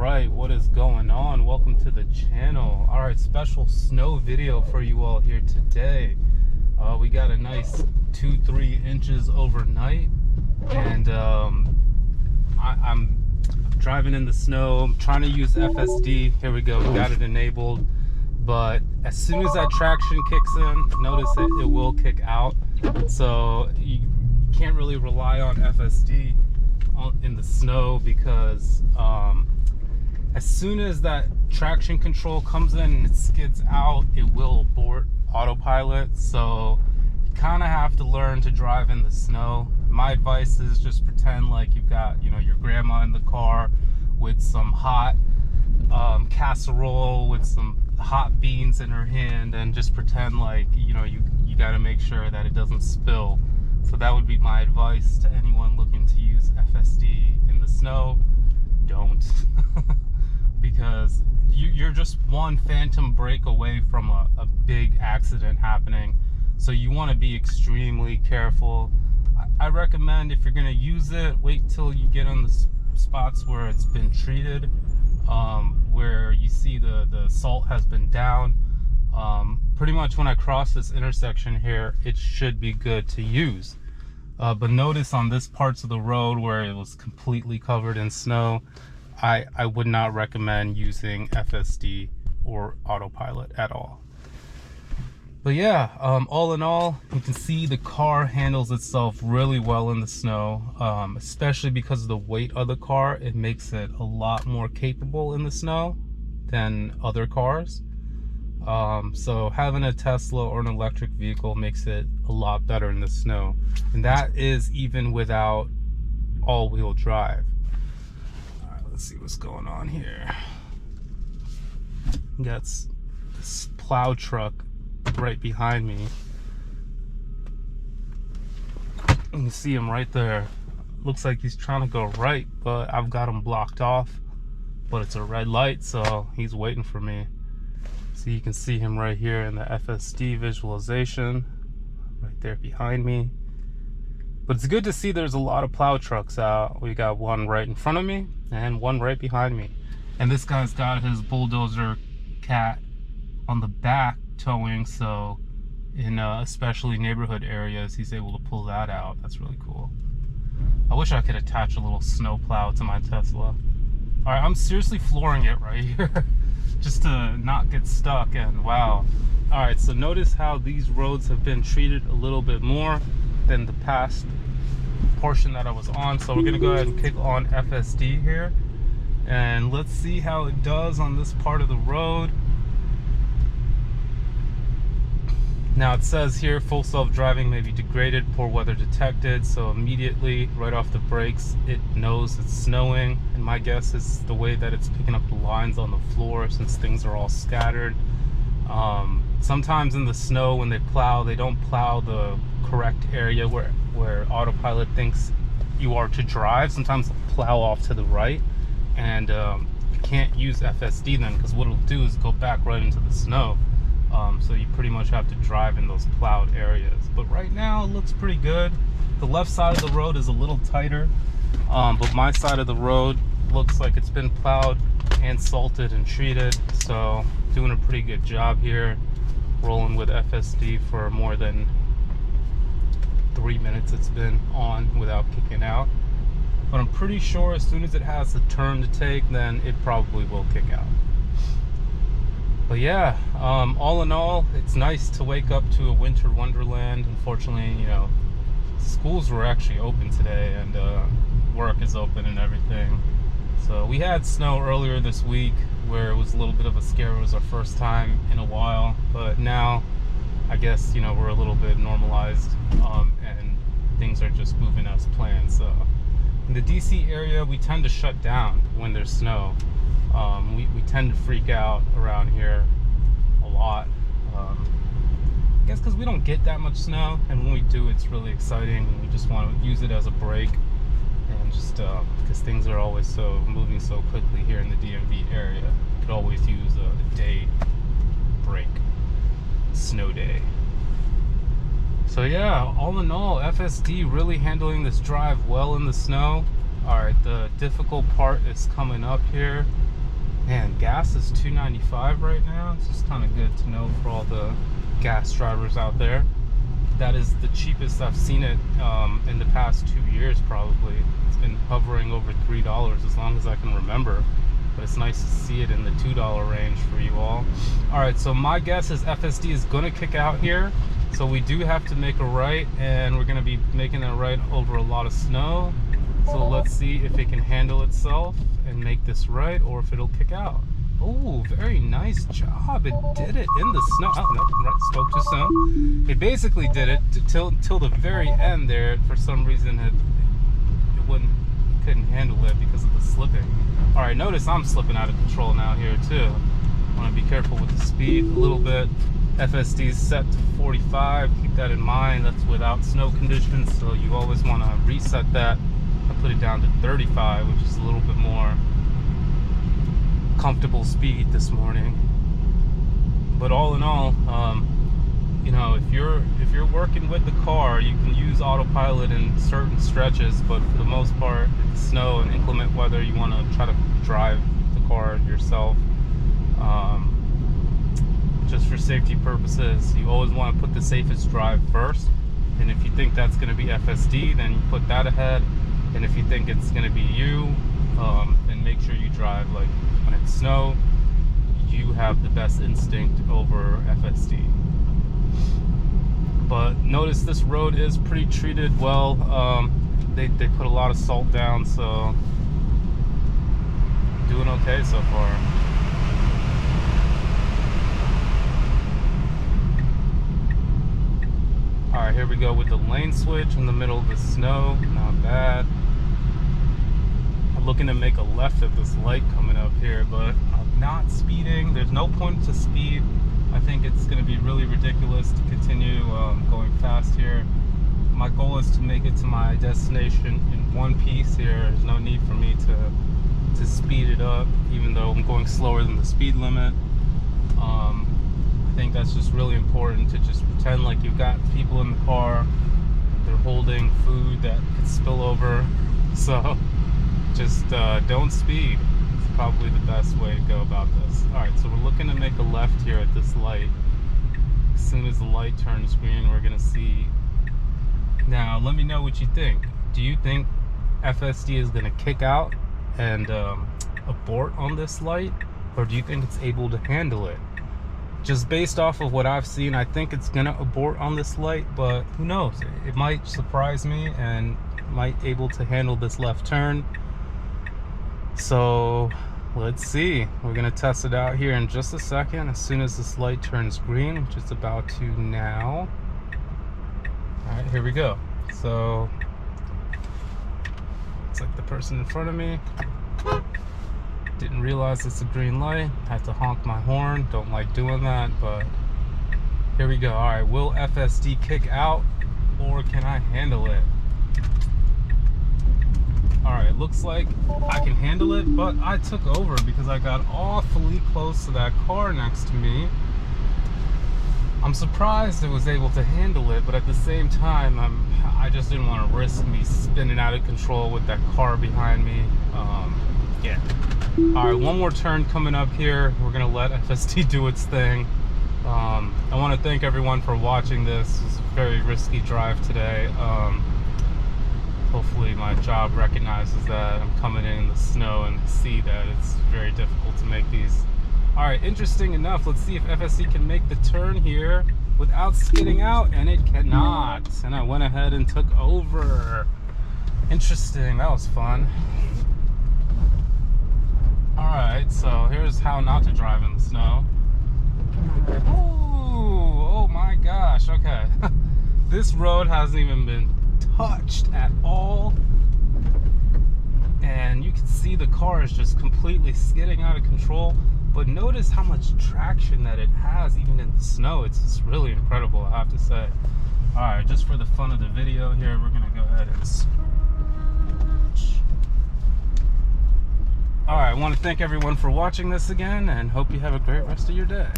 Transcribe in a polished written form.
right, what is going on? Welcome to the channel. All right, special snow video for you all here today. We got a nice 2-3 inches overnight, and I'm driving in the snow. I'm trying to use FSD. Here we go, we got it enabled, but as soon as that traction kicks in, notice it will kick out, so you can't really rely on FSD in the snow, because as soon as that traction control comes in and it skids out, it will abort autopilot. So you kind of have to learn to drive in the snow. My advice is just pretend like you've got, your grandma in the car with some hot casserole with some hot beans in her hand, and just pretend like you got to make sure that it doesn't spill. So that would be my advice to anyone looking to use FSD in the snow. Don't. Because you're just one phantom brake away from a big accident happening. So you want to be extremely careful. I recommend, if you're going to use it, wait till you get on the spots where it's been treated, where you see the salt has been down. Pretty much when I cross this intersection here, it should be good to use. But notice on this parts of the road where it was completely covered in snow, I would not recommend using FSD or autopilot at all. But yeah, all in all, you can see the car handles itself really well in the snow, especially because of the weight of the car. It makes it a lot more capable in the snow than other cars. So having a Tesla or an electric vehicle makes it a lot better in the snow, and that is even without all-wheel drive. All right, let's see what's going on here. We got this plow truck right behind me. You can see him right there. Looks like he's trying to go right, but I've got him blocked off. But it's a red light, so he's waiting for me. So you can see him right here in the FSD visualization, right there behind me. But it's good to see there's a lot of plow trucks out. We got one right in front of me and one right behind me. And this guy's got his bulldozer cat on the back towing, so in especially neighborhood areas, he's able to pull that out. That's really cool. I wish I could attach a little snow plow to my Tesla. All right, I'm seriously flooring it right here. Just to not get stuck, and wow. All right, so notice how these roads have been treated a little bit more than the past portion that I was on. So we're gonna go ahead and kick on FSD here, and let's see how it does on this part of the road. Now it says here, full self-driving may be degraded, poor weather detected. So immediately, right off the brakes, it knows it's snowing. And my guess is the way that it's picking up the lines on the floor, since things are all scattered. Sometimes in the snow, when they plow, they don't plow the correct area where autopilot thinks you are to drive. Sometimes they'll plow off to the right, and you can't use FSD then, because what it'll do is go back right into the snow. So you pretty much have to drive in those plowed areas. But right now it looks pretty good. The left side of the road is a little tighter, but my side of the road looks like it's been plowed and salted and treated. So doing a pretty good job here, rolling with FSD for more than 3 minutes it's been on without kicking out. But I'm pretty sure as soon as it has a turn to take, then it probably will kick out. But yeah, all in all, it's nice to wake up to a winter wonderland. Unfortunately, schools were actually open today, and work is open and everything. So we had snow earlier this week where it was a little bit of a scare. It was our first time in a while, but now I guess we're a little bit normalized, and things are just moving as planned. So in the DC area, we tend to shut down when there's snow. We tend to freak out around here a lot. I guess because we don't get that much snow, and when we do, it's really exciting, and we just want to use it as a break, and just because things are always moving so quickly here in the DMV area. You could always use a day break, snow day. So yeah, all in all, FSD really handling this drive well in the snow. All right, the difficult part is coming up here. Man, gas is $2.95 right now. It's just kind of good to know for all the gas drivers out there. That is the cheapest I've seen it in the past 2 years probably. It's been hovering over $3 as long as I can remember. But it's nice to see it in the $2 range for you all. Alright, so my guess is FSD is going to kick out here. So we do have to make a right, and we're going to be making a right over a lot of snow. So let's see if it can handle itself and make this right, or if it'll kick out. Oh, very nice job. It did it in the snow. Oh, no, right, spoke too soon. It basically did it till the very end there. For some reason, it couldn't handle it because of the slipping. All right, notice I'm slipping out of control now here too. I want to be careful with the speed a little bit. FSD is set to 45. Keep that in mind. That's without snow conditions, so you always want to reset that. I put it down to 35, which is a little bit more comfortable speed this morning. But all in all, you know, if you're working with the car, you can use autopilot in certain stretches, but for the most part, it's snow and inclement weather, you want to try to drive the car yourself. Just for safety purposes, you always want to put the safest drive first, and if you think that's going to be FSD, then you put that ahead. And if you think it's going to be you, then make sure you drive like when it's snow. You have the best instinct over FSD. But notice this road is pretty treated well. They put a lot of salt down, so doing okay so far. Alright, here we go with the lane switch in the middle of the snow. Not bad. I'm looking to make a left at this light coming up here, but I'm not speeding. There's no point to speed. I think it's going to be really ridiculous to continue going fast here. My goal is to make it to my destination in one piece here. There's no need for me to speed it up, even though I'm going slower than the speed limit. I think that's just really important to just pretend like you've got people in the car. They're holding food that could spill over. So just don't speed. It's probably the best way to go about this. Alright, so we're looking to make a left here at this light. As soon as the light turns green, we're going to see. Now, let me know what you think. Do you think FSD is going to kick out and abort on this light? Or do you think it's able to handle it? Just based off of what I've seen, I think it's gonna abort on this light, but who knows? It might surprise me and might able to handle this left turn. So let's see. We're gonna test it out here in just a second. As soon as this light turns green, which it's about to now. All right, here we go. So it's like the person in front of me didn't realize it's a green light. Had to honk my horn. Don't like doing that, but here we go. All right, will FSD kick out, or can I handle it? All right, looks like I can handle it, but I took over because I got awfully close to that car next to me. I'm surprised it was able to handle it, but at the same time, I just didn't want to risk me spinning out of control with that car behind me. Yeah. All right, one more turn coming up here. We're gonna let FSD do its thing. I want to thank everyone for watching this. It's a very risky drive today. Hopefully my job recognizes that I'm coming in the snow and see that it's very difficult to make these. All right, interesting enough, let's see if FSD can make the turn here without skidding out, and it cannot. And I went ahead and took over. Interesting, that was fun. Alright, so here's how not to drive in the snow. Ooh, oh my gosh, okay. This road hasn't even been touched at all. And you can see the car is just completely skidding out of control. But notice how much traction that it has even in the snow. It's really incredible, I have to say. Alright, just for the fun of the video here, we're going to go ahead and switch. Alright, I want to thank everyone for watching this again, and hope you have a great rest of your day.